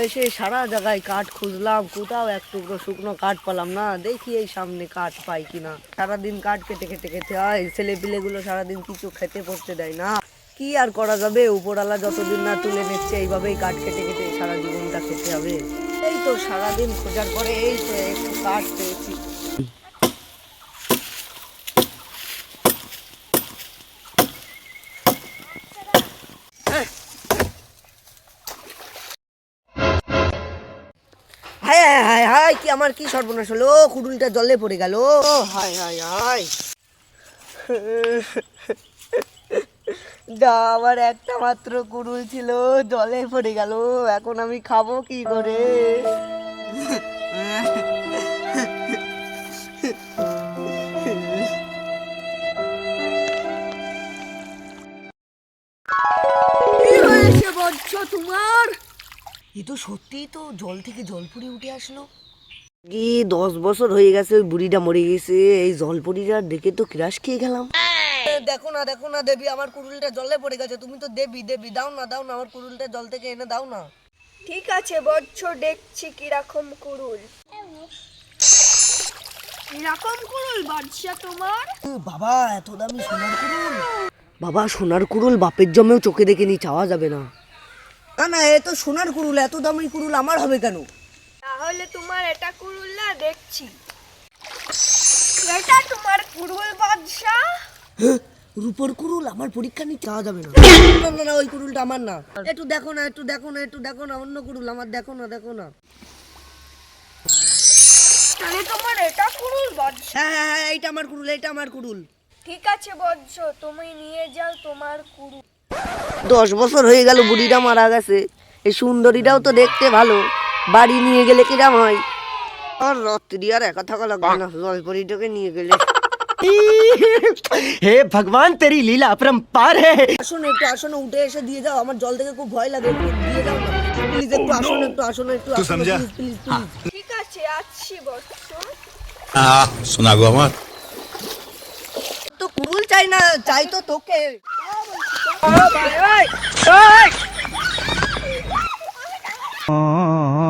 বয়সে সারা জায়গায় কাঠ খুঁজলাম, কোথাও এক টুকরো শুকনো কাঠ পেলাম না। দেখি এই সামনে কাঠ পাই কিনা। সারাদিন কাঠ কেটে কেটে খেতে হয়, ছেলে পিলেগুলো সারাদিন কিছু খেতে পড়তে দেয় না। কি আর করা যাবে, উপরওয়ালা যতদিন না তুলে নিচ্ছে এইভাবেই কাঠ কেটে কেটে সারা জীবনটা খেতে হবে। এই তো সারাদিন খোঁজার পরে এই তো একটু কাঠ পেয়েছি। হায় হায় হায় হায়, কি আমার কি সর্বনাশ হলো, কুড়ুলটা জলে পড়ে গেল। হায় হায় হায়, আমার একটা মাত্র কুড়ুল ছিল, জলে পড়ে গেল। এখন আমি খাবো কি করে? কি হয়েছে বলছ তোমার? এ তো সত্যিই তো জল থেকে জলপুরি উঠে আসলো। কি 10 বছর হয়ে গেছে ওই বুড়িটা মরে গেছে, এই জলপুরিটা দেখে তো ক্রাশ খেয়ে গেলাম। দেখো না দেখো না দেবী, আমার কুড়ুলটা জলে পড়ে গেছে। তুমি তো দেবী দেবী, দাও না দাও না, আমার কুড়ুলটা জল থেকে এনে দাও না। ঠিক আছে বচ্চ, দেখছি কিরকম কুড়ুল। কিরকম কুড়ুল বাদশা তোমার? বাবা এত দামি সোনার কুড়ুল! বাবা সোনার কুড়ুল বাপের জমেও চোখে দেখে চাওয়া যাবে না। না না, এ তো সোনার কুড়ুল, এত দামি কুড়ুল আমার হবে কেন? তাহলে তোমার এটা কুড়ুল না, দেখছি। এটা তোমার কুড়ুল বাদশা? রূপর কুড়ুল, আমার পরীক্ষা নিতে চাওয়া যাবে না। না না না, ওই কুড়ুলটা আমার না। একটু দেখো না, একটু দেখো না, একটু দেখো না, অন্য কুড়ুল আমার, দেখো না দেখো না। তাহলে তোমার এটা কুড়ুল বাদশা? হ্যাঁ হ্যাঁ হ্যাঁ, এইটা আমার কুড়ুল, এইটা আমার কুড়ুল। ঠিক আছে বৎস, তুমি নিয়ে যাও তোমার কুড়ুল। 10 বছর হয়ে গেল বুড়িটা মারা গেছে, এই সুন্দরীটাও তো দেখতে ভালো, বাড়ি নিয়ে গেলে কিরাম হয়। আর রাত্রি আর একা থাকা লাগবে না, জলপরিটাকে নিয়ে গেলে। हे भगवान तेरी लीला अपरंपार है। আসো না, একটু আসো না, উঠে এসে দিয়ে যাও, আমার জল থেকে খুব ভয় লাগে, একটু দিয়ে যাও না প্লিজ। একটু আসো না, একটু আসো না, একটু আসো না, প্লিজ প্লিজ প্লিজ। ঠিক আছে, আসছি বৎস। শোনা গো আমার। তো কুড়ুল চাই না, চাই তো তোকে। ओ